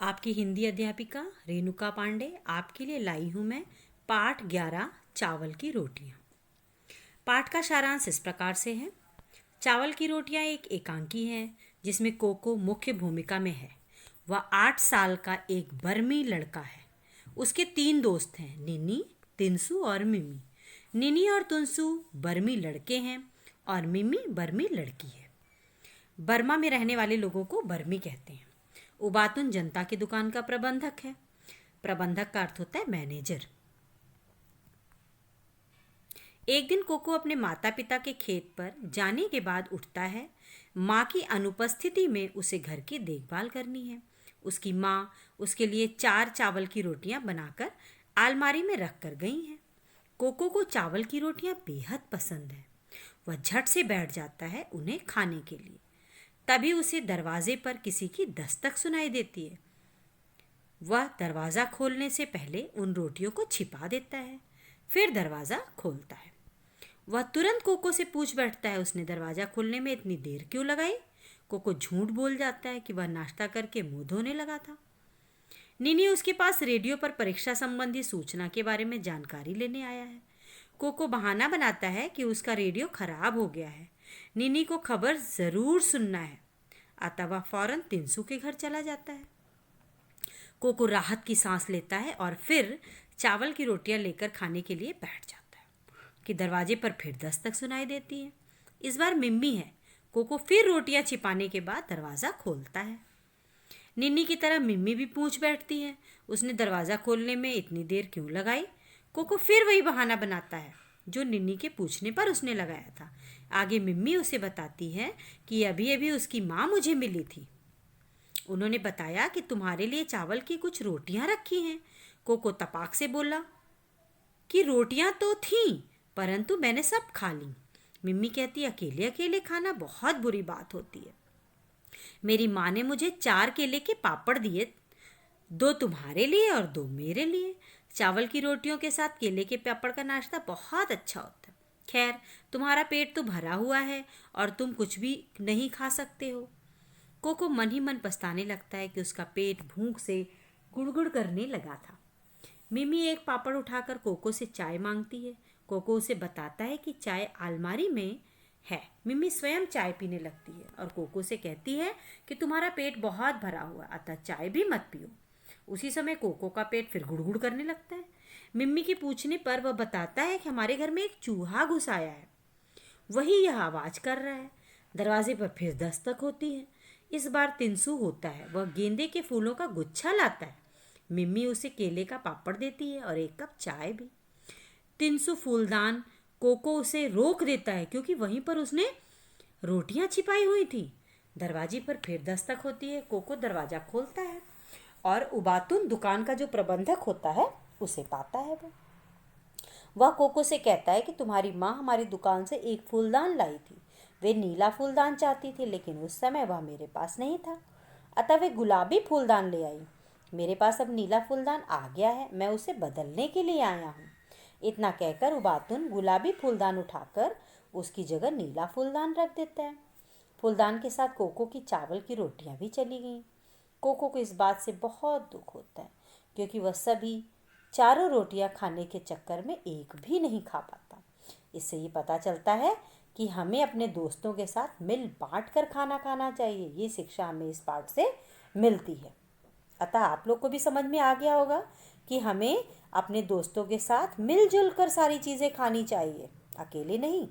आपकी हिंदी अध्यापिका रेणुका पांडे आपके लिए लाई हूँ मैं पाठ 11 चावल की रोटियाँ। पाठ का सारांश इस प्रकार से है। चावल की रोटियाँ एक एकांकी है जिसमें कोको मुख्य भूमिका में है। वह 8 साल का एक बर्मी लड़का है। उसके 3 दोस्त हैं, निनी, तिनसु और मिमी। निनी और तुनसु बर्मी लड़के हैं और मिमी बर्मी लड़की है। बर्मा में रहने वाले लोगों को बर्मी कहते हैं। उबातुन जनता की दुकान का प्रबंधक है। प्रबंधक का अर्थ होता है मैनेजर। एक दिन कोको अपने माता पिता के खेत पर जाने के बाद उठता है। माँ की अनुपस्थिति में उसे घर की देखभाल करनी है। उसकी माँ उसके लिए 4 चावल की रोटियां बनाकर अलमारी में रख कर गई हैं। कोको को चावल की रोटियां बेहद पसंद है। वह झट से बैठ जाता है उन्हें खाने के लिए। तभी उसे दरवाजे पर किसी की दस्तक सुनाई देती है। वह दरवाज़ा खोलने से पहले उन रोटियों को छिपा देता है, फिर दरवाज़ा खोलता है। वह तुरंत कोको से पूछ बैठता है, उसने दरवाज़ा खोलने में इतनी देर क्यों लगाई? कोको झूठ बोल जाता है कि वह नाश्ता करके मुंह धोने लगा था। निनी उसके पास रेडियो पर परीक्षा संबंधी सूचना के बारे में जानकारी लेने आया है। कोको बहाना बनाता है कि उसका रेडियो खराब हो गया है। निनी को खबर ज़रूर सुनना है, अतः वह फौरन तिनसु के घर चला जाता है। कोको राहत की सांस लेता है और फिर चावल की रोटियां लेकर खाने के लिए बैठ जाता है कि दरवाजे पर फिर दस्तक सुनाई देती है। इस बार मिम्मी है। कोको फिर रोटियां छिपाने के बाद दरवाज़ा खोलता है। निन्नी की तरह मिम्मी भी पूछ बैठती है, उसने दरवाज़ा खोलने में इतनी देर क्यों लगाई? कोको फिर वही बहाना बनाता है जो निन्नी के पूछने पर उसने लगाया था। आगे मिम्मी उसे बताती है कि अभी अभी उसकी माँ मुझे मिली थी। उन्होंने बताया कि तुम्हारे लिए चावल की कुछ रोटियां रखी हैं। कोको तपाक से बोला कि रोटियां तो थीं, परंतु मैंने सब खा ली। मिम्मी कहती अकेले अकेले खाना बहुत बुरी बात होती है। मेरी माँ ने मुझे 4 केले के पापड़ दिए, 2 तुम्हारे लिए और 2 मेरे लिए। चावल की रोटियों के साथ केले के पापड़ का नाश्ता बहुत अच्छा होता है। खैर, तुम्हारा पेट तो भरा हुआ है और तुम कुछ भी नहीं खा सकते हो। कोको मन ही मन पछताने लगता है कि उसका पेट भूख से गुड़गुड़ करने लगा था। मिमी एक पापड़ उठाकर कोको से चाय मांगती है। कोको उसे बताता है कि चाय अलमारी में है। मिमी स्वयं चाय पीने लगती है और कोको से कहती है कि तुम्हारा पेट बहुत भरा हुआ, अतः चाय भी मत पियो। उसी समय कोको का पेट फिर गुड़गुड़ करने लगता है। मिम्मी के पूछने पर वह बताता है कि हमारे घर में एक चूहा घुस आया है, वही यह आवाज़ कर रहा है। दरवाजे पर फिर दस्तक होती है। इस बार तिनसु होता है। वह गेंदे के फूलों का गुच्छा लाता है। मिम्मी उसे केले का पापड़ देती है और 1 कप चाय भी। तिनसु फूलदान कोको उसे रोक देता है क्योंकि वहीं पर उसने रोटियां छिपाई हुई थी। दरवाजे पर फिर दस्तक होती है। कोको दरवाज़ा खोलता है और उबातुन दुकान का जो प्रबंधक होता है उसे पाता है। वह कोको से कहता है कि तुम्हारी माँ हमारी दुकान से एक फूलदान लाई थी। वे नीला फूलदान चाहती थी, लेकिन उस समय वह मेरे पास नहीं था, अतः वे गुलाबी फूलदान ले आई। मेरे पास अब नीला फूलदान आ गया है, मैं उसे बदलने के लिए आया हूँ। इतना कहकर उबातुन गुलाबी फूलदान उठाकर उसकी जगह नीला फूलदान रख देता है। फूलदान के साथ कोको की चावल की रोटियां भी चली गईं। कोको को इस बात से बहुत दुख होता है क्योंकि वह सभी चारों रोटियां खाने के चक्कर में एक भी नहीं खा पाता। इससे ये पता चलता है कि हमें अपने दोस्तों के साथ मिल बांट कर खाना खाना चाहिए। ये शिक्षा हमें इस पाठ से मिलती है। अतः आप लोग को भी समझ में आ गया होगा कि हमें अपने दोस्तों के साथ मिलजुल कर सारी चीज़ें खानी चाहिए, अकेले नहीं।